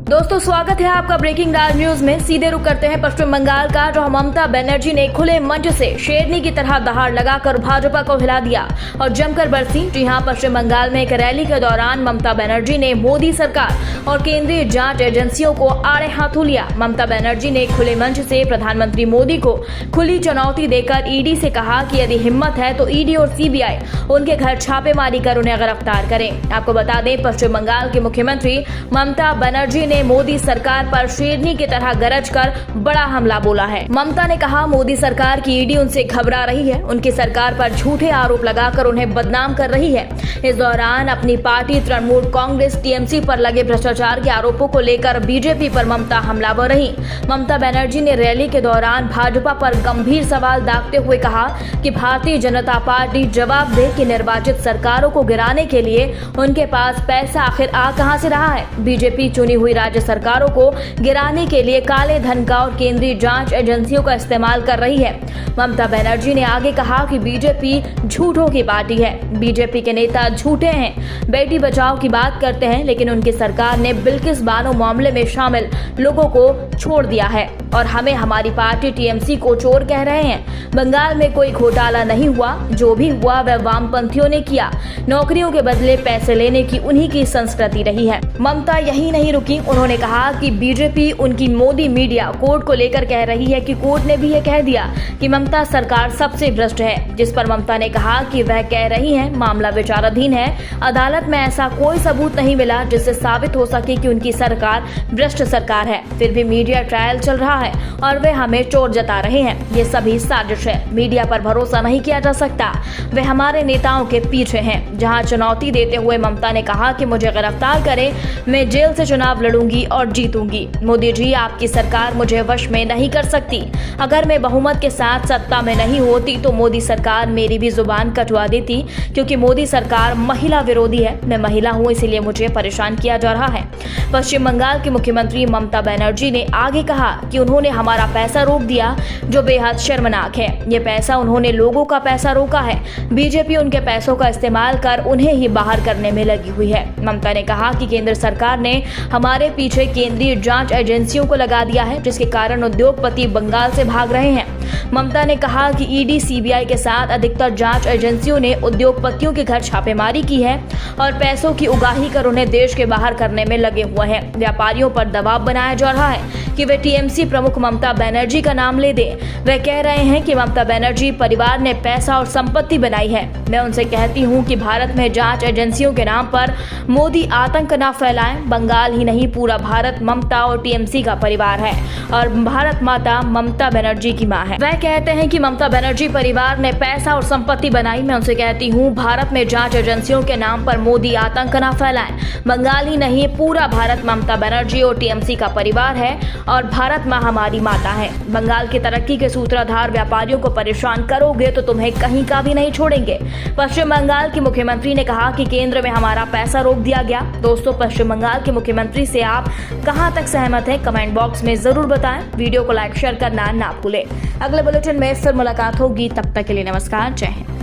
दोस्तों स्वागत है आपका ब्रेकिंग राज न्यूज में। सीधे रुक करते हैं पश्चिम बंगाल का, जहां ममता बनर्जी ने खुले मंच से शेरनी की तरह दहाड़ लगाकर भाजपा को हिला दिया और जमकर बरसी। जी हां, पश्चिम बंगाल में एक रैली के दौरान ममता बनर्जी ने मोदी सरकार और केंद्रीय जांच एजेंसियों को आड़े हाथों लिया। ममता बनर्जी ने खुले मंच से प्रधानमंत्री मोदी को खुली चुनौती देकर ईडी से कहा कि यदि हिम्मत है तो ईडी और सीबीआई उनके घर छापेमारी कर उन्हें गिरफ्तार करें। आपको बता दें, पश्चिम बंगाल के मुख्यमंत्री ममता बनर्जी ने मोदी सरकार पर शेरनी की तरह गरज कर बड़ा हमला बोला है। ममता ने कहा, मोदी सरकार की ईडी उनसे घबरा रही है, उनकी सरकार पर झूठे आरोप लगाकर उन्हें बदनाम कर रही है। इस दौरान अपनी पार्टी तृणमूल कांग्रेस टीएमसी पर लगे भ्रष्टाचार के आरोपों को लेकर बीजेपी पर ममता हमलावर रही। ममता बनर्जी ने रैली के दौरान भाजपा पर गंभीर सवाल दागते हुए कहा कि भारतीय जनता पार्टी जवाब दे कि निर्वाचित सरकारों को गिराने के लिए उनके पास पैसा आखिर आ कहां से रहा है। बीजेपी चुनी हुई राज्य सरकारों को गिराने के लिए काले धन का और केंद्रीय जांच एजेंसियों का इस्तेमाल कर रही है। ममता बनर्जी ने आगे कहा कि बीजेपी झूठों की पार्टी है, बीजेपी के नेता झूठे हैं, बेटी बचाओ की बात करते हैं, लेकिन उनकी सरकार ने बिल्किस बानो मामले में शामिल लोगों को छोड़ दिया है और हमें हमारी पार्टी टीएमसी को चोर कह रहे हैं। बंगाल में कोई घोटाला नहीं हुआ, जो भी हुआ वह वामपंथियों ने किया। नौकरियों के बदले पैसे लेने की उन्हीं की संस्कृति रही है। ममता यही नहीं रुकी, उन्होंने कहा कि बीजेपी उनकी मोदी मीडिया कोर्ट को लेकर कह रही है कि कोर्ट ने भी यह कह दिया कि ममता सरकार सबसे भ्रष्ट है, जिस पर ममता ने कहा कि वह कह रही हैं मामला विचाराधीन है, अदालत में ऐसा कोई सबूत नहीं मिला जिससे साबित हो सके कि उनकी सरकार भ्रष्ट सरकार है। फिर भी मीडिया ट्रायल चल रहा है और वे हमें चोर जता रहे हैं। ये सभी साजिश है, मीडिया पर भरोसा नहीं किया जा सकता, वे हमारे नेताओं के पीछे हैं। जहां चुनौती देते हुए ममता ने कहा कि मुझे गिरफ्तार करें, मैं जेल से चुनाव लड़ूंगी और जीतूंगी। मोदी जी, आपकी सरकार मुझे वश में नहीं कर सकती। अगर मैं बहुमत के साथ सत्ता में नहीं होती तो मोदी सरकार मेरी भी जुबान कटवा देती, क्योंकि मोदी सरकार महिला विरोधी है। मैं महिला हूं, इसीलिए मुझे परेशान किया जा रहा है। पश्चिम बंगाल की मुख्यमंत्री ममता बनर्जी ने आगे कहा कि उन्होंने हमारा पैसा रोक दिया, जो बेहद शर्मनाक है। ये पैसा उन्होंने लोगों का पैसा रोका है। बीजेपी उनके पैसों का इस्तेमाल कर उन्हें ही बाहर करने में लगी हुई है। ममता ने कहा कि केंद्र सरकार ने हमारे पीछे केंद्रीय जांच एजेंसियों को लगा दिया है, जिसके कारण उद्योगपति बंगाल से भाग रहे हैं। ममता ने कहा कि ईडी सीबीआई के साथ अधिकतर जांच एजेंसियों ने उद्योगपतियों के घर छापेमारी की है और पैसों की उगाही कर उन्हें देश के बाहर करने में लगे हुए हैं। व्यापारियों पर दबाव बनाया जा रहा है कि वे टीएमसी प्रमुख ममता बनर्जी का नाम ले दें। वे कह रहे हैं कि ममता बनर्जी परिवार ने पैसा और संपत्ति बनाई है। मैं उनसे कहती हूं कि भारत में जांच एजेंसियों के नाम पर मोदी आतंक न फैलाएं। बंगाल ही नहीं, पूरा भारत ममता और टीएमसी का परिवार है और भारत माता ममता बनर्जी की मां है। वह कहते हैं कि ममता बनर्जी परिवार ने पैसा और संपत्ति बनाई। मैं उनसे कहती हूं, भारत में जांच एजेंसियों के नाम पर मोदी आतंक न फैलाएं। बंगाल ही नहीं, पूरा भारत ममता बनर्जी और टीएमसी का परिवार है और भारत मां हमारी माता है। बंगाल की तरक्की के सूत्रधार व्यापारियों को परेशान करोगे तो तुम्हें कहीं का भी नहीं छोड़ेंगे। पश्चिम बंगाल की मुख्यमंत्री ने कहा कि केंद्र में हमारा पैसा रोक दिया गया। दोस्तों, पश्चिम बंगाल के मुख्यमंत्री से आप कहां तक सहमत हैं, कमेंट बॉक्स में जरूर बताएं। वीडियो को लाइक शेयर करना ना भूलें। अगले बुलेटिन में फिर मुलाकात होगी, तब तक के लिए नमस्कार, जय हिंद।